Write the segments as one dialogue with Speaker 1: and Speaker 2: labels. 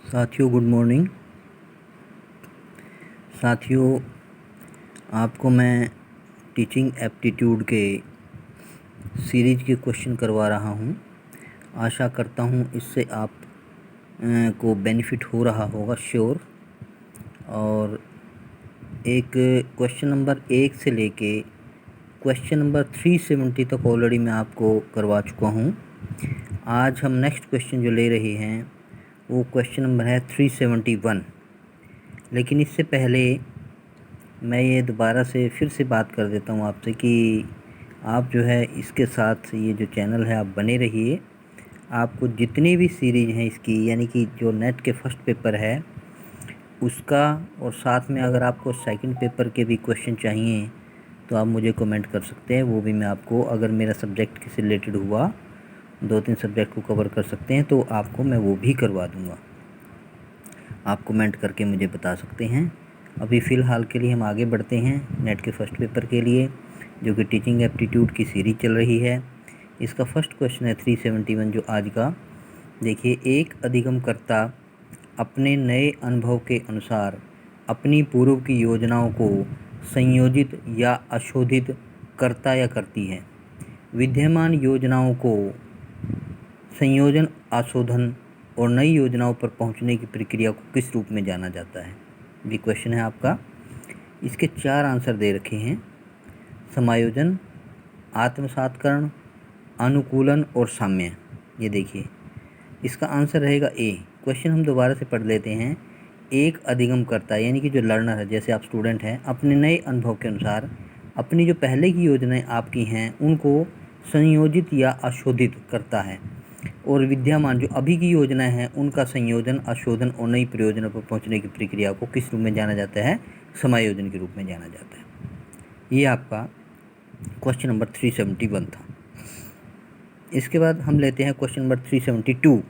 Speaker 1: साथियों good morning. साथियों, आपको मैं टीचिंग एप्टीट्यूड के सीरीज के क्वेश्चन करवा रहा हूं। आशा करता हूं इससे आप को बेनिफिट हो रहा होगा श्योर। और एक क्वेश्चन नंबर 1 से लेके क्वेश्चन नंबर 370 तक ऑलरेडी मैं आपको करवा चुका हूं। आज हम नेक्स्ट क्वेश्चन जो ले रहे हैं वो क्वेश्चन नंबर है 371। लेकिन इससे पहले मैं ये दोबारा से फिर से बात कर देता हूँ आपसे कि आप जो है इसके साथ ये जो चैनल है आप बने रहिए। आपको जितनी भी सीरीज़ हैं इसकी, यानी कि जो नेट के फर्स्ट पेपर है उसका, और साथ में अगर आपको सेकंड पेपर के भी क्वेश्चन चाहिए तो आप मुझे कमेंट कर सकते हैं। वो भी मैं आपको, अगर मेरा सब्जेक्ट से रिलेटेड हुआ, 2-3 सब्जेक्ट को कवर कर सकते हैं तो आपको मैं वो भी करवा दूँगा। आप कमेंट करके मुझे बता सकते हैं। अभी फ़िलहाल के लिए हम आगे बढ़ते हैं नेट के फर्स्ट पेपर के लिए, जो कि टीचिंग एप्टीट्यूड की सीरीज चल रही है। इसका फर्स्ट क्वेश्चन है 371 जो आज का। देखिए, एक अधिगमकर्ता अपने नए अनुभव के अनुसार अपनी पूर्व की योजनाओं को संयोजित या अशोधित करता या करती है। विद्यमान योजनाओं को संयोजन, आशोधन और नई योजनाओं पर पहुंचने की प्रक्रिया को किस रूप में जाना जाता है? ये क्वेश्चन है आपका। इसके 4 आंसर दे रखे हैं: समायोजन, आत्मसातकरण, अनुकूलन और साम्य। ये देखिए, इसका आंसर रहेगा ए। क्वेश्चन हम दोबारा से पढ़ लेते हैं। एक अधिगमकर्ता यानी कि जो लर्नर है, जैसे आप स्टूडेंट हैं, अपने नए अनुभव के अनुसार अपनी जो पहले की योजनाएं आपकी हैं उनको संयोजित या अशोधित करता है, और विद्यमान जो अभी की योजनाएं हैं उनका संयोजन, अशोधन और नई प्रयोजनों पर पहुंचने की प्रक्रिया को किस रूप में जाना जाता है? समायोजन के रूप में जाना जाता है। ये आपका क्वेश्चन नंबर 371 था। इसके बाद हम लेते हैं क्वेश्चन नंबर 372।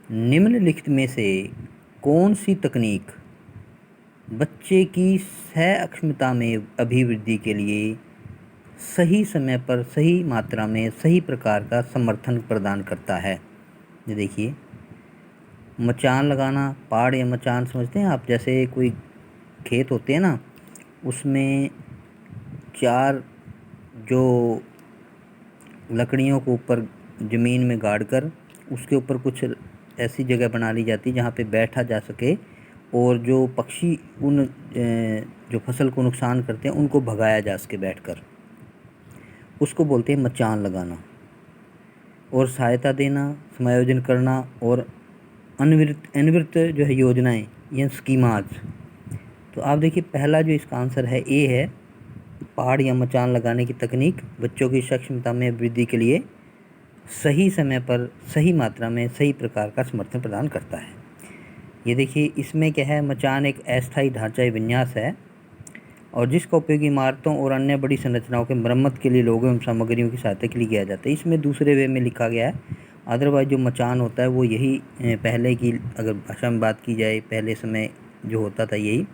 Speaker 1: निम्नलिखित में से कौन सी तकनीक बच्चे की सह अक्षमता में अभिवृद्धि के लिए सही समय पर, सही मात्रा में, सही प्रकार का समर्थन प्रदान करता है? ये देखिए, मचान लगाना, पहाड़ या मचान समझते हैं आप? जैसे कोई खेत होते हैं ना, उसमें 4 जो लकड़ियों को ऊपर ज़मीन में गाड़ कर उसके ऊपर कुछ ऐसी जगह बना ली जाती है जहाँ पे बैठा जा सके, और जो पक्षी उन जो फसल को नुकसान करते हैं उनको भगाया जा सके बैठकर, उसको बोलते हैं मचान लगाना। और सहायता देना, समायोजन करना और अनवरत जो है योजनाएं या स्कीमाज। तो आप देखिए, पहला जो इसका आंसर है ए है, पहाड़ या मचान लगाने की तकनीक बच्चों की सक्षमता में वृद्धि के लिए सही समय पर, सही मात्रा में, सही प्रकार का समर्थन प्रदान करता है। ये देखिए, इसमें क्या है, मचान एक अस्थायी ढांचा या विन्यास है और जिसका उपयोग इमारतों और अन्य बड़ी संरचनाओं के मरम्मत के लिए लोगों एवं सामग्रियों की सहायता के लिए किया जाता है। इसमें दूसरे वे में लिखा गया है। अदरवाइज जो मचान होता है वो यही पहले की, अगर भाषा में बात की जाए, पहले समय जो होता था यही।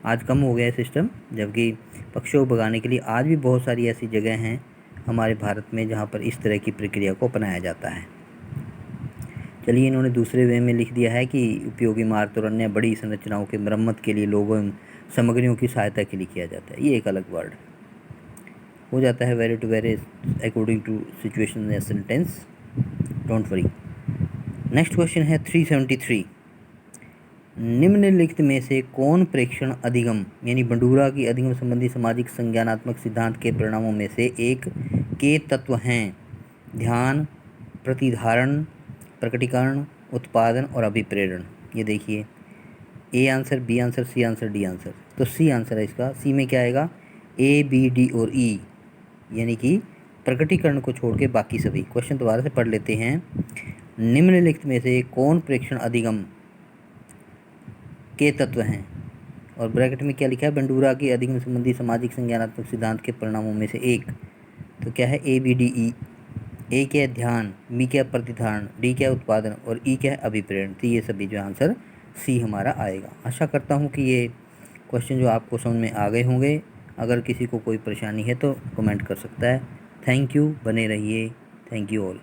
Speaker 1: आज कम हो गया है सिस्टम, जबकि पक्षियों को भगाने के लिए आज भी बहुत सारी ऐसी जगह हैं हमारे भारत में जहाँ पर इस तरह की प्रक्रिया को अपनाया जाता है। चलिए, इन्होंने दूसरे वे में लिख दिया है कि उपयोगी इमारत और अन्य बड़ी संरचनाओं के मरम्मत के लिए लोगों एवं सामग्रियों की सहायता के लिए किया जाता है। ये एक अलग वर्ड हो जाता है। Vary to vary according to situation या sentence, don't worry. Next question है 373। निम्नलिखित में से कौन प्रेक्षण अधिगम यानी बंडूरा की अधिगम संबंधी सामाजिक संज्ञानात्मक सिद्धांत के परिणामों में से एक के तत्व हैं? ध्यान, प्रतिधारण, प्रकटीकरण, उत्पादन और अभिप्रेरण। ये देखिए, A answer, B answer, C answer, D answer. तो सी आंसर है इसका। सी में क्या आएगा? ए, बी, डी और ई, यानी कि प्रकटीकरण को छोड़ के बाकी सभी। क्वेश्चन दोबारा से पढ़ लेते हैं। निम्नलिखित में से कौन प्रेक्षण अधिगम के तत्व हैं? और ब्रैकेट में क्या लिखा है? बंडूरा की अधिगम संबंधी सामाजिक संज्ञानात्मक सिद्धांत के परिणामों में से एक। तो क्या है? ए, बी, डी, ई। ए क्या है? ध्यान, बी क्या है? प्रतिधारण, डी क्या है? उत्पादन और ई क्या है? अभिप्रेरण। तो ये सभी जो आंसर सी हमारा आएगा। आशा करता हूँ कि ये क्वेश्चन जो आपको समझ में आ गए होंगे। अगर किसी को कोई परेशानी है तो कमेंट कर सकता है। थैंक यू, बने रहिए। Thank you all.